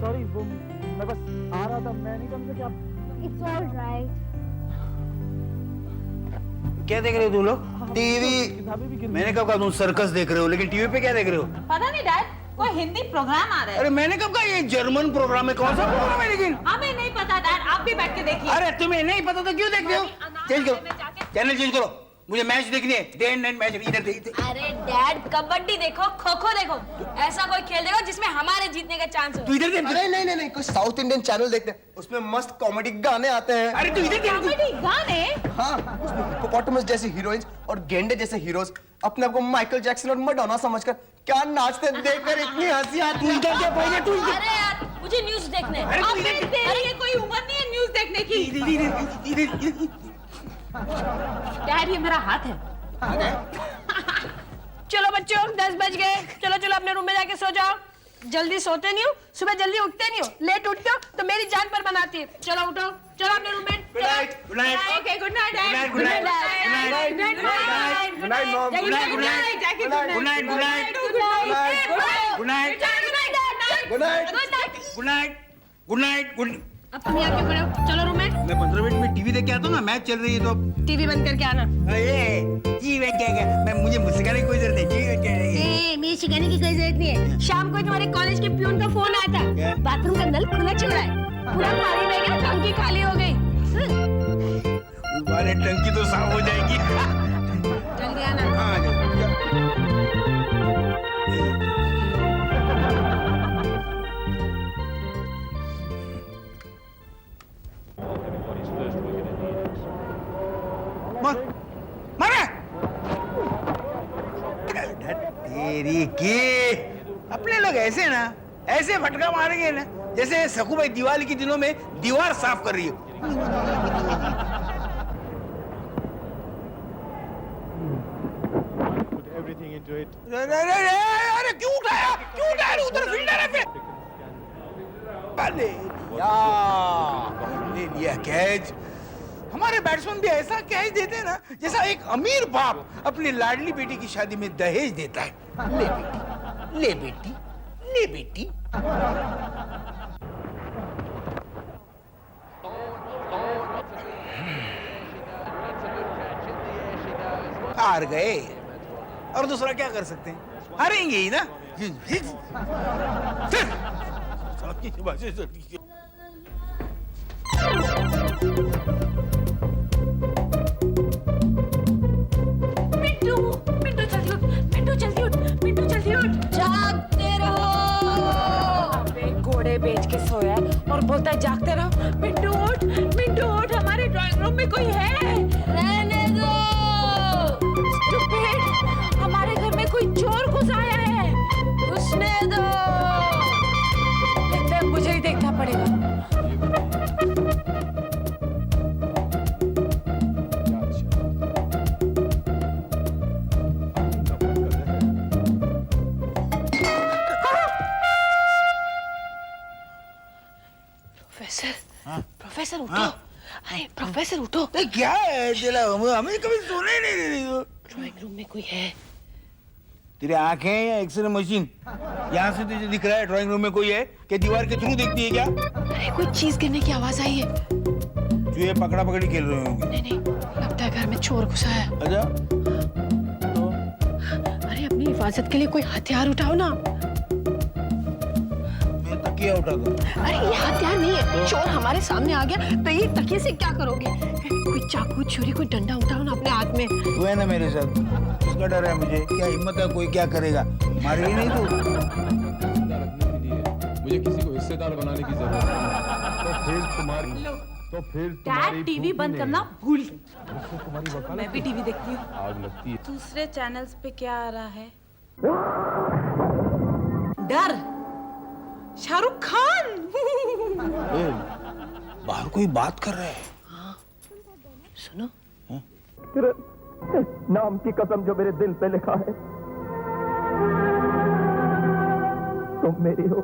Sorry, वो मैं बस आ रहा था, मैं नहीं समझा कि आप। It's all right. क्या देख रहे हो तुम लोग? टीवी। मैंने कब कहा तुम सर्कस देख रहे हो, लेकिन टीवी पे क्या देख रहे हो? पता नहीं डैड, कोई हिंदी प्रोग्राम आ रहा है। अरे मैंने कब कहा ये जर्मन प्रोग्राम है? कौन सा प्रोग्राम है? लेकिन हमें नहीं पता डैड, आप भी बैठ के देखिए। अरे तुम्हें नहीं पता तो क्यों देखते हो? चेंज करो, चैनल चेंज करो, मुझे मैच देखनी है। डे एंड नाइट मैच इधर देखते। अरे डैड, कबड्डी देखो, खो खो देखो, ऐसा कोई खेल देखो जिसमें हमारे जीतने का चांस हो। तू इधर देख। नहीं, कोई साउथ इंडियन चैनल देखते हैं, उसमें मस्त कॉमेडी गाने आते हैं। अरे तू इधर देख। कॉमेडी गाने? हाँ, उसमें हिप्पोपोटामस जैसी हीरोइंस और गेंडे जैसे हीरोज अपने आप को माइकल जैक्सन और मैडोना समझकर क्या नाचते हैं, देखकर इतनी हंसी आती है। इधर क्या पहले तू इधर। अरे यार, मुझे न्यूज़ देखने। अरे आप तू इधर देखते हैं, ये कोई उम्र नहीं है न्यूज़ देखने की। इधर। डैड, ये मेरा हाथ है। चलो बच्चों, 10 बज गए। चलो चलो अपने रूम में जाके सो जाओ। जल्दी सोते नहीं हो, सुबह जल्दी उठते नहीं हो, लेट उठते हो तो मेरी जान पर बनाती है। चलो उठो, चलो अपने रूम में। Good night. Good night. Okay, good night dad. Good night. Good night. Good night. Good night mom. Good night. Good night Jackie. Good night. Good night. Good night. Good night. Good night. Good night. Good night. Good night. Good. अब तुम यहाँ क्यों खड़े हो? चलो room में। मैं 15 minute में टीवी देख के आता हूँ ना, मैच चल रही है तो। टीवी बंद करके आना। अरे जी मैं क्या मैं मुझे मुस्कुराने की कोई जरूरत नहीं। जी मैं क्या ए, मेरी शिकाने की कोई जरूरत नहीं है। शाम को तुम्हारे कॉलेज के प्यून का फोन आया था, बाथरूम का नल खुला चल रहा है, पूरा पानी में गया, टंकी खाली हो गई। वाले टंकी तो साफ हो जाएगी। जल्दी आना। हाँ, मारे तेरी की अपने लोग ऐसे ना, ऐसे फटका मारेंगे ना जैसे सकू भाई दिवाली के दिनों में दीवार साफ कर रही है। अरे क्यों उठाया? क्यों उठाया? उधर फील्डर है। ले लिया कैच। हमारे बैट्समैन भी ऐसा कैच देते हैं ना जैसा एक अमीर बाप अपनी लाडली बेटी की शादी में दहेज देता है। ले बेटी, ले बेटी, ले बेटी। हार गए और दूसरा क्या कर सकते हैं? हारेंगे ही ना। मिंटू, मिंटू जल्दी उठ, मिंटू जल्दी उठ, मिंटू जल्दी उठ। जागते रहो। अबे घोड़े बेच के सोया है और बोलता है जागते रहो। मिंटू उठ, मिंटू उठ, हमारे ड्राइंग रूम में कोई है। रहने दो। Stupid, हमारे घर में कोई चोर घुस आया है। घुसने दो। लगता है मुझे ही देखना पड़ेगा। प्रोफेसर उठो। अरे प्रोफेसर उठो। क्या है तेरा? हमें कभी सोने नहीं दे रही हो। ड्राइंग रूम में कोई है। तेरी आंखें या एक्सरे मशीन? यहाँ से तुझे दिख रहा है ड्राइंग रूम में कोई है? क्या दीवार के थ्रू देखती है क्या? अरे कोई चीज गिरने की आवाज आई है। चूहे पकड़ा पकड़ी खेल रहे होंगे। नहीं, लगता है घर में चोर घुसा है। अच्छा अरे अपनी हिफाजत के लिए कोई हथियार उठाओ ना। मैं तकिया उठा दूं। अरे ये हथियार नहीं है, चोर हमारे सामने आ गया तो ये तकिए से क्या करोगे? कोई चाकू छुरी कोई डंडा उठाओ ना अपने हाथ में। तू है ना मेरे साथ, उसका डर है मुझे। क्या हिम्मत है? कोई क्या करेगा? मारेगी नहीं तू? मुझे किसी को हिस्सेदार बनाने की जरूरत नहीं। तो फिर डैड टीवी बंद करना भूल गई। मैं भी टीवी देखती हूँ। आग लगती है। दूसरे चैनल्स पे क्या आ रहा है? डर, शाहरुख खान। बाहर कोई बात कर रहा है। सुनो। तेरे नाम की कसम जो मेरे दिल पे लिखा है, तुम मेरी हो,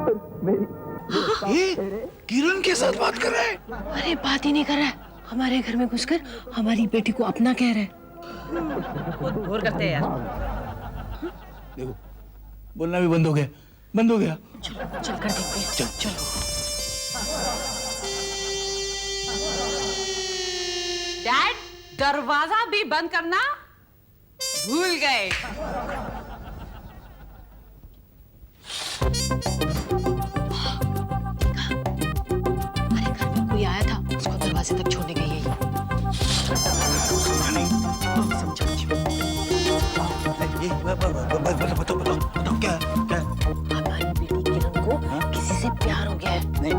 तुम मेरी। किरण के साथ बात कर रहा है। अरे बात ही नहीं कर रहा है, हमारे घर में घुसकर हमारी बेटी को अपना कह रहा है। बहुत बोर करते हैं यार। देखो बोलना भी बंद हो गया। बंद हो गया। चल कर देखते हैं। चल चलो। डैड, दरवाजा भी बंद करना भूल गए। अरे घर में कोई आया था, उसको दरवाजे तक छोड़ने गई है ये। बताओ क्या क्या? हमारी बेटी किरण को किसी से प्यार हो गया है। नहीं,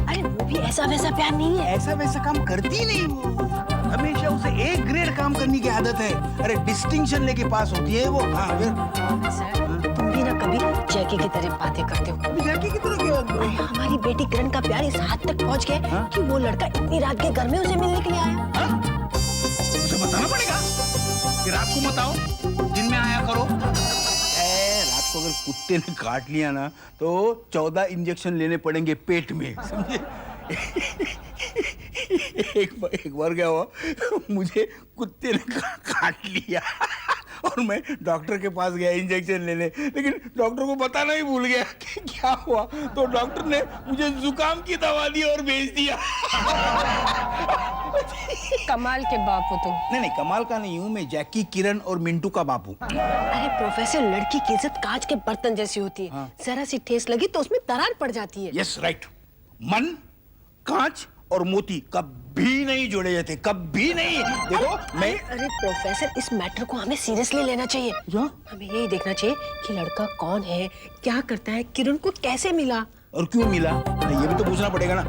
अरे वो भी ऐसा वैसा प्यार नहीं है। ऐसा वैसा काम करती नहीं वो। हमेशा उसे ए ग्रेड काम करने की आदत है। अरे डिस्टिंक्शन लेके पास होती है वो। हाँ फिर सर, तुम भी ना कभी जैकी की तरह बातें करते हो। जैकी की तरह क्यों? हमारी बेटी किरण का प्यार इस हद तक पहुंच गया कि वो लड़का इतनी रात के घर में उसे मिलने के लिए आया। उसे बताना पड़ेगा कि रात को मत आओ, दिन में आया करो। रात को अगर कुत्ते ने काट लिया ना तो 14 इंजेक्शन लेने पड़ेंगे पेट में, समझे? एक बार क्या हुआ, मुझे कुत्ते ने काट लिया और मैं डॉक्टर के पास गया इंजेक्शन लेने, लेकिन डॉक्टर को बताना ही भूल गया कि क्या हुआ। तो डॉक्टर ने मुझे जुकाम की दवा दी और भेज दिया। कमाल के बाप हो तुम। नहीं, कमाल का नहीं हूँ मैं, जैकी, किरण और मिंटू का बाप हूँ। अरे प्रोफेसर, लड़की की इज्जत कांच के बर्तन जैसी होती है। जरा सी ठेस लगी तो उसमें दरार पड़ जाती है। Yes right. मन, कांच और मोती कभी नहीं जोड़े जाते, कभी नहीं। देखो मैं अरे प्रोफेसर, इस मैटर को हमें सीरियसली लेना चाहिए। क्या? हमें यही देखना चाहिए कि लड़का कौन है, क्या करता है, किरण को कैसे मिला और क्यों मिला, ये भी तो पूछना पड़ेगा ना।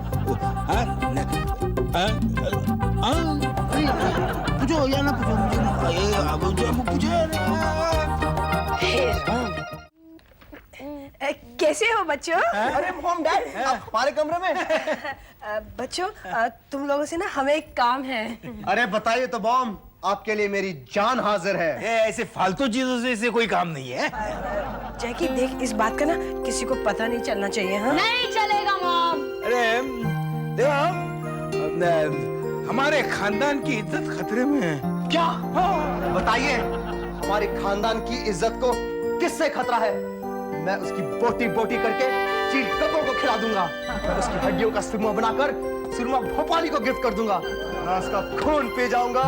पूछो या ना पूछो, मुझे हे राम। कैसे हो बच्चों? अरे मॉम डैड, आप हमारे कमरे में। बच्चों, तुम लोगों से ना हमें एक काम है। अरे बताइए तो मॉम, आपके लिए मेरी जान हाजिर है। ऐसे फालतू चीजों से इसे कोई काम नहीं है। जैकी देख, इस बात का ना किसी को पता नहीं चलना चाहिए। हाँ, नहीं चलेगा मॉम। अरे देखो, हमारे खानदान की इज्जत खतरे में है। क्या? बताइए, हमारे खानदान की इज्जत को किससे खतरा है? मैं उसकी बोटी बोटी करके चील कपड़ों को खिला दूंगा। मैं उसकी हड्डियों का सुरमा बनाकर सुरमा भोपाली को गिफ्ट कर दूंगा। मैं उसका खून पी जाऊंगा।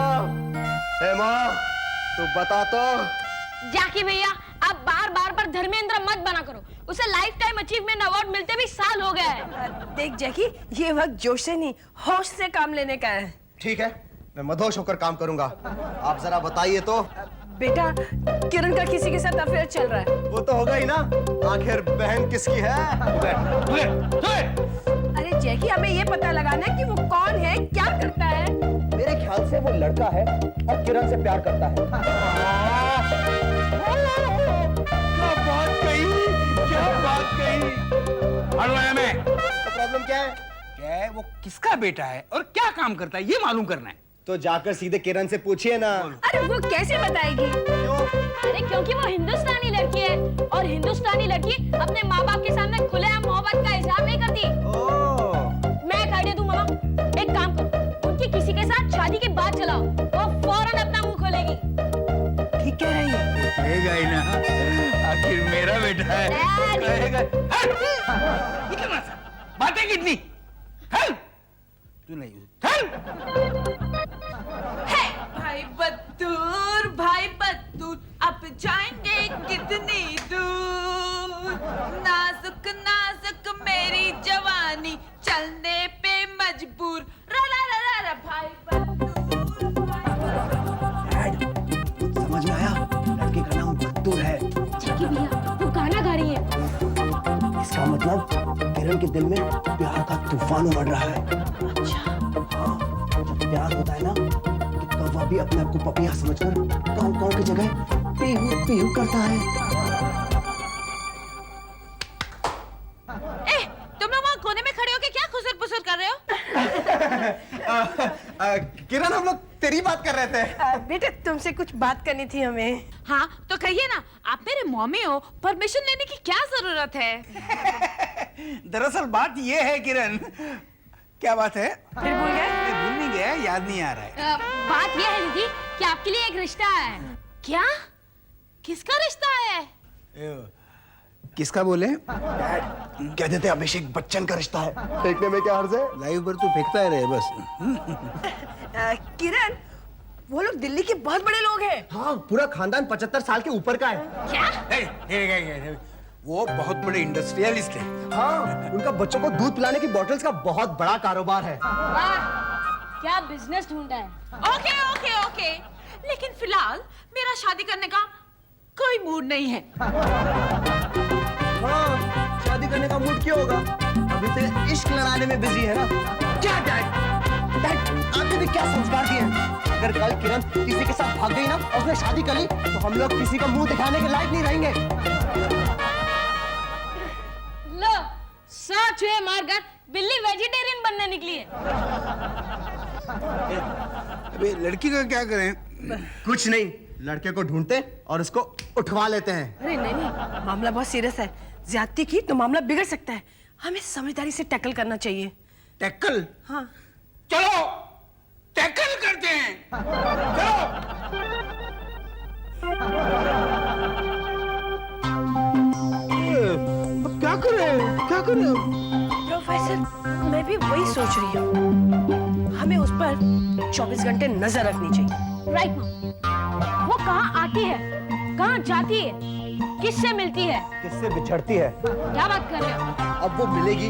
हे माँ, तू बता तो। जाकी भैया, आप बार बार पर धर्मेंद्र मत बना करो। उसे लाइफ टाइम अचीवमेंट अवार्ड मिलते भी साल हो गया है। देख जैकी, ये वक्त जोश से नहीं, होश से काम लेने का है। ठीक है, मैं मदहोश होकर काम करूंगा। आप जरा बताइए तो। बेटा, किरण का किसी के साथ अफेयर चल रहा है। वो तो होगा ही ना, आखिर बहन किसकी है? अरे जैकी, हमें ये पता लगाना है कि वो कौन है, क्या करता है। मेरे ख्याल से वो लड़का है और किरण से प्यार करता है। क्या बात कही। मालूम मैं तो प्रॉब्लम क्या है? क्या है, वो किसका बेटा है और क्या काम करता है, ये मालूम करना है। तो जाकर सीधे किरण से पूछिए ना। अरे वो कैसे बताएगी? क्यों? अरे क्योंकि वो हिंदुस्तानी लड़की है और हिंदुस्तानी लड़की अपने माँ बाप के सामने खुलेआम मोहब्बत का इजहार नहीं करती। मैं एक आइडिया दूं मामा, एक काम करो, उनकी किसी के साथ शादी के बाद चलाओ, वो फौरन अपना मुंह खोलेगी। ठीक कह रही है। कहेगा ही ना, आखिर मेरा बेटा है। कहेगा। कितना बातें कितनी? तू नहीं भाई बदूर, अब जाएंगे कितनी दूर। नाजुक नाजुक मेरी जवानी, चलने पे मजबूर। रा रा रा रा रा भाई बदूर। समझ में आया? लड़के का नाम बद्दूर है। जाकी भैया, वो गाना गा रही है। इसका मतलब किरण के दिल में प्यार का तूफान उमड़ रहा है। अच्छा, हाँ, जब प्यार होता है ना, तो कौवा भी अपने आप को पपिया समझकर काऊ की जगह पीहू पीहू करता है। तुम लोग वहाँ कोने में खड़े होके क्या खुसर पुसर कर रहे हो? किरण, हम लोग तेरी बात कर रहे थे। बेटे, तुमसे कुछ बात करनी थी हमें। हाँ तो कहिए ना, आप मेरे मम्मी हो, परमिशन लेने की क्या जरूरत है? दरअसल बात ये है किरण। क्या बात है? फिर भूल गए? भूल नहीं गया, याद नहीं आ रहा है। बात यह है दीदी कि आपके लिए एक रिश्ता है। क्या? किसका रिश्ता है? किसका बोले? कहते थे अभिषेक बच्चन का रिश्ता है, फेंकने में क्या हर्ज है? लाइव पर तू फेंकता है रहे बस। किरण, वो लोग दिल्ली के बहुत बड़े लोग हैं। हाँ, पूरा खानदान 75 साल के ऊपर का है। क्या? वो बहुत बड़े इंडस्ट्रियलिस्ट है। हाँ, उनका बच्चों को दूध पिलाने की बॉटल्स का बहुत बड़ा कारोबार है। वाह, क्या बिजनेस ढूंढा है। ओके ओके ओके, लेकिन फिलहाल मेरा शादी करने का कोई मूड नहीं है। हाँ, शादी करने का मूड क्यों होगा? अभी तो इश्क लड़ाने में बिजी है ना। क्या डैड? डैड, आपने भी क्या संस्कार दिए हैं? अगर कल किरण किसी के साथ भाग गई ना और उसने शादी कर ली, तो हम लोग किसी का मुंह दिखाने के लायक नहीं रहेंगे। लो, 100 चूहे मारकर बिल्ली वेजिटेरियन बनने निकली है। अबे लड़की का क्या करें? कुछ नहीं, लड़के को ढूंढते और उसको उठवा लेते हैं। अरे नहीं, मामला बहुत सीरियस है। ज्यादती की तो मामला बिगड़ सकता है। हमें समझदारी से टैकल करना चाहिए। टैकल? हाँ। चलो टैकल करते हैं। चलो। अब क्या करें? क्या करें? प्रोफेसर, मैं भी वही सोच रही हूँ। हमें उस पर 24 घंटे नजर रखनी चाहिए। Right ma'am. वो कहाँ आती है, कहाँ जाती है, किससे मिलती है, किससे बिछड़ती है? क्या बात कर रहे हो? अब वो मिलेगी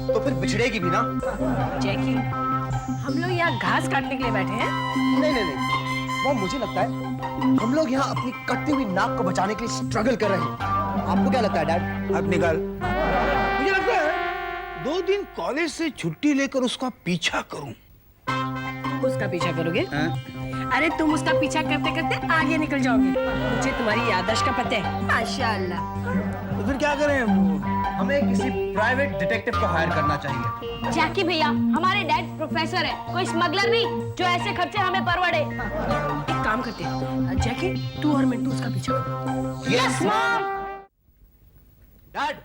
तो फिर बिछड़ेगी भी ना। जैकी, हम लोग यहाँ घास काटने के लिए बैठे हैं। नहीं नहीं नहीं, वो मुझे लगता है हम लोग यहाँ अपनी कटती हुई नाक को बचाने के लिए स्ट्रगल कर रहे हैं। आपको क्या लगता है डैड? हाथ निकाल। मुझे लगता है 2 दिन कॉलेज से छुट्टी लेकर उसका पीछा करूं। उसका पीछा करोगे? हाँ? अरे तुम उसका पीछा करते करते आगे निकल जाओगे। मुझे तुम्हारी याददाश्त का पता है। माशाअल्लाह। तो फिर क्या करें? हमें किसी प्राइवेट डिटेक्टिव को हायर करना चाहिए। जैकी भैया, हमारे डैड प्रोफेसर है, कोई स्मगलर नहीं जो ऐसे खर्चे हमें परवड़े। एक काम करते हैं, जैकी तू और मिंटू उसका पीछा करो। Yes mom. डैड,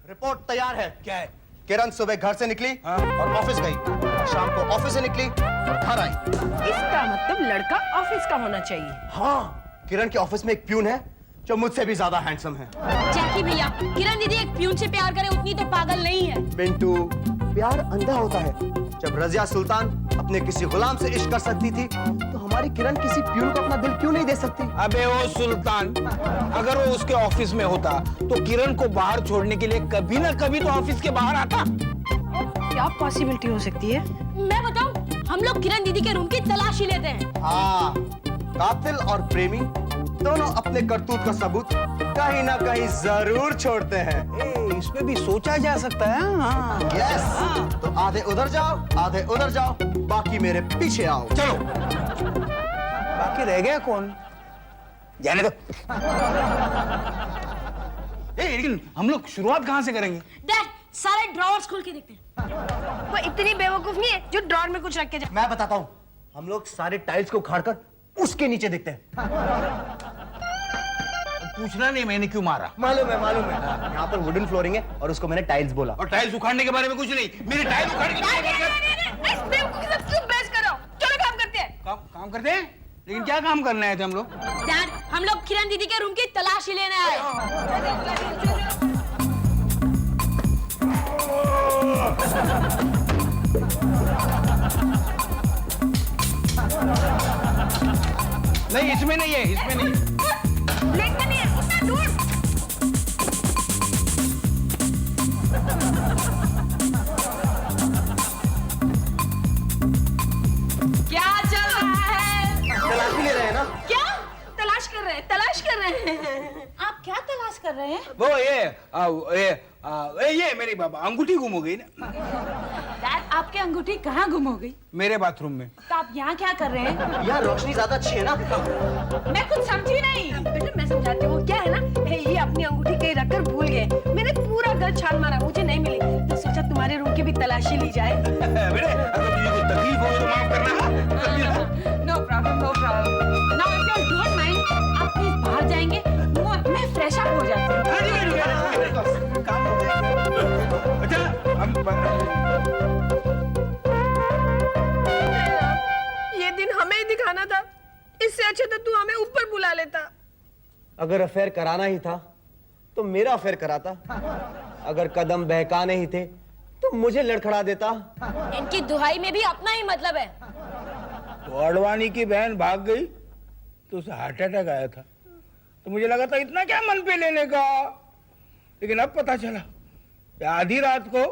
रिपोर्ट तैयार है। क्या है? किरण सुबह घर से निकली और ऑफिस गई, शाम को ऑफिस से निकली और घर आई। इसका मतलब लड़का ऑफिस का होना चाहिए। हाँ, किरण के ऑफिस में एक प्यून है जो मुझसे भी ज्यादा हैंडसम है। जैकी भैया, किरण दीदी एक प्यून से प्यार करे उतनी तो पागल नहीं है। मिंटू, प्यार अंधा होता है। जब रजिया सुल्तान अपने किसी गुलाम से इश्क कर सकती थी, तो हमारी किरण किसी प्यून को अपना दिल क्यों नहीं दे सकती? अबे वो सुल्तान, अगर वो उसके ऑफिस में होता तो किरण को बाहर छोड़ने के लिए कभी ना कभी तो ऑफिस के बाहर आता। क्या पॉसिबिलिटी हो सकती है? मैं बताऊं, हम लोग किरण दीदी के रूम की तलाशी लेते हैं। हाँ, कातिल और प्रेमी दोनों अपने करतूत का सबूत कहीं ना कहीं जरूर छोड़ते हैं। इस पे भी सोचा जा सकता है। हाँ। यस, तो आधे उधर जाओ, आधे उधर जाओ, बाकी मेरे पीछे आओ। चलो। बाकी रह गया कौन? जाने दो। लेकिन हम लोग शुरुआत कहाँ से करेंगे? डैड, सारे ड्रॉवर्स खोल के देखते हैं। वो इतनी बेवकूफ नहीं है जो ड्रॉर में कुछ रख के जाए। मैं बताता हूँ, हम लोग सारे टाइल्स को उखाड़कर उसके नीचे देखते हैं। पूछना नहीं मैंने क्यों मारा। मालूम है, मालूम है। यहाँ पर वुडन फ्लोरिंग है और उसको मैंने टाइल्स बोला। और टाइल्स उखाड़ने के बारे में कुछ नहीं। मेरी टाइल्स उखाड़ के इस बेवकूफ के साथ क्यों बहस कर रहे हो? चलो काम करते हैं। काम करते हैं। लेकिन क्या काम करने आए थे हम लोग? डैड, हम लोग किरण दीदी के रूम की तलाशी लेने आए। नहीं, इसमें नहीं है, इसमें नहीं है। लेट नहीं है, उतना दूर। क्या चल रहा है? तलाशी ले रहे हैं ना? क्या तलाश कर रहे हैं? तलाश कर रहे हैं। आप क्या तलाश कर रहे हैं? वो ये मेरी बाबा अंगूठी गुम हो गई ना। डैड, आपकी अंगूठी कहाँ गुम हो गई? मेरे बाथरूम में। तो आप यहाँ क्या कर रहे हैं? यहाँ रोशनी ज्यादा अच्छी है ना। मैं कुछ समझी नहीं। बेटा मैं समझाती हूँ। क्या है ना, ये अपनी अंगूठी कहीं रखकर भूल गए। मैंने पूरा घर छान मारा, मुझे नहीं मिली, तो सोचा तुम्हारे रूम की भी तलाशी ली जाए। बेटे, अगर तुझे कोई तकलीफ हो तो माफ करना। No problem, no problem. Now if you don't mind, आप प्लीज बाहर जाएंगे, मैं फ्रेश अप हो जाती हूँ। काम हो गया। अच्छा, ये दिन हमें ही दिखाना था। इससे अच्छा तो तू हमें ऊपर बुला लेता। अगर अफेयर कराना ही था तो मेरा अफेयर कराता। अगर कदम बहकाने ही थे तो मुझे लड़खड़ा देता। इनकी दुहाई में भी अपना ही मतलब है। तो अडवाणी की बहन भाग गई तो उसे हार्ट अटैक आया था, तो मुझे लगा था इतना क्या मन पे लेने का, लेकिन अब पता चला कि आधी रात को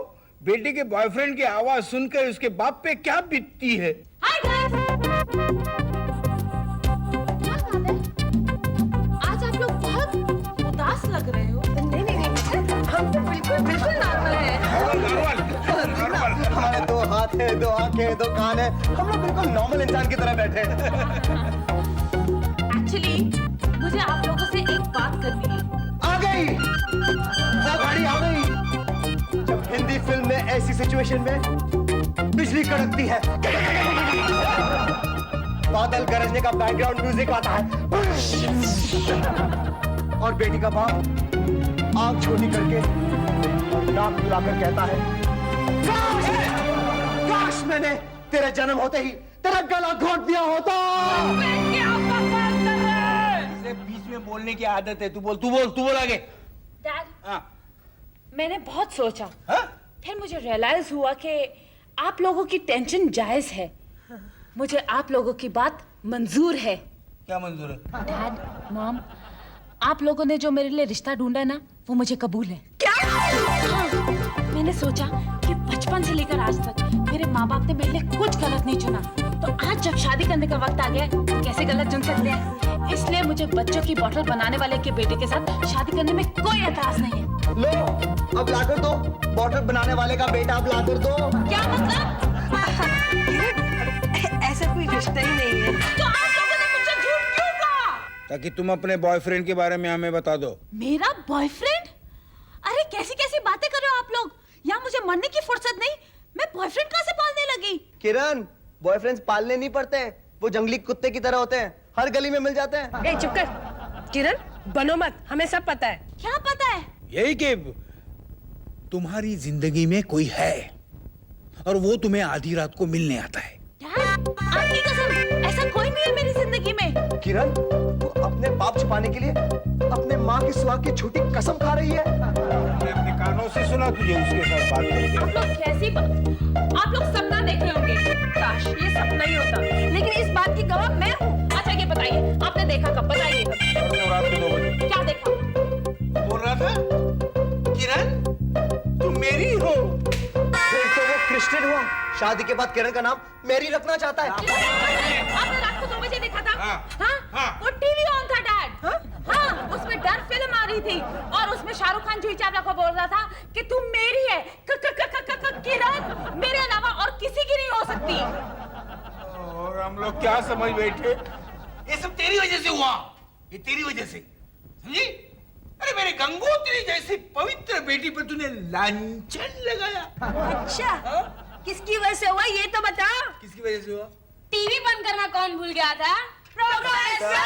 बेटी के बॉयफ्रेंड की आवाज सुनकर उसके बाप पे क्या बीतती है। हाय गाइस, क्या बात है? आज आप लोग बहुत उदास लग रहे हो। नहीं नहीं नहीं, हम तो बिल्कुल बिल्कुल नॉर्मल है। हमारे 2 हाथ है, 2 आंखें, 2 कान है, हम लोग बिल्कुल नॉर्मल इंसान की तरह बैठे हैं। एक्चुअली मुझे आप लोगों से एक बात करनी है। आ गई वो गाड़ी, आ गई। जब हिंदी फिल्म में ऐसी सिचुएशन में बिजली कड़कती है, बादल गरजने का बैकग्राउंड म्यूजिक आता है, और बेटी का बाप आंख छोटी करके और नाक बुलाकर कहता है, काश मैंने तेरे जन्म होते ही तेरा गला घोट दिया होता। इसे बीच में बोलने की आदत है। तू बोल आगे। डैड, हाँ। मैंने बहुत सोचा, हाँ? फिर मुझे रियलाइज हुआ कि आप लोगों की टेंशन जायज है। मुझे आप लोगों की बात मंजूर है। क्या मंजूर है? डैड, मॉम, आप लोगों ने जो मेरे लिए रिश्ता ढूंढा ना, वो मुझे कबूल है। क्या? हाँ, मैंने सोचा कि बचपन से लेकर आज तक मेरे माँ बाप ने मेरे लिए कुछ गलत नहीं चुना, तो आज जब शादी करने का वक्त आ गया, कैसे गलत चुन सकते हैं? इसलिए मुझे बच्चों की बोतल बनाने वाले के बेटे के साथ शादी करने में कोई एतराज नहीं है। लो, अब लाकर दो, बॉटल बनाने वाले का बेटा अब लाकर दो। क्या मतलब? ऐसा कोई रिश्ता ही नहीं है। तो आप लोगों ने मुझसे झूठ क्यों कहा? ताकि तुम अपने बॉयफ्रेंड के बारे में हमें बता दो। मेरा बॉयफ्रेंड? अरे कैसी कैसी बातें कर रहे हो आप लोग? यहाँ मुझे मरने की फुर्सत नहीं, मैं बॉयफ्रेंड कहाँ से पालने लगी? किरण, बॉयफ्रेंड्स पालने नहीं पड़ते, वो जंगली कुत्ते की तरह होते हैं, हर गली में मिल जाते हैं। ए चुप कर किरण, बनो मत, हमें सब पता है। क्या पता है? यही कि तुम्हारी जिंदगी में कोई है और वो तुम्हें आधी रात को मिलने आता है। डैड, आपकी कसम, ऐसा कोई नहीं है मेरी जिंदगी में। किरण, वो अपने पाप छुपाने के लिए अपने माँ की सुहाग की झूठी कसम खा रही है। मैंने अपने कानों से सुना तुझे उसके साथ बात करते। आप लोग कैसी बात? आप लोग सपना देख रहे होंगे। काश ये सपना ही होता, लेकिन इस बात की गवाह मैं हूँ। अच्छा ये बताइए, आपने देखा कब? बताइए। रात के 2 बजे क्या देखा? बोल रहा था किरण तुम मेरी हो। फिर तो वो क्रिश्चियन हुआ, शादी के बाद किरण का नाम मैरी रखना चाहता है। आपने रात को 2 बजे देखा था? हाँ। हाँ? वो टीवी ऑन था डैड। हाँ, उसमें डर फिल्म आ रही थी और उसमें शाहरुख खान जूही चावला को बोल रहा था कि तुम मेरी है, किरण, मेरे अलावा और किसी की नहीं हो सकती। और हम लोग क्या समझ बैठे, ये सब तेरी वजह से हुआ, ये तेरी वजह से, समझी? अरे मेरे गंगोत्री जैसी पवित्र बेटी पर तूने लांछन लगाया। अच्छा, किसकी वजह से हुआ ये तो बता। किसकी वजह से हुआ? टीवी बंद करना कौन भूल गया था? प्रोफेसर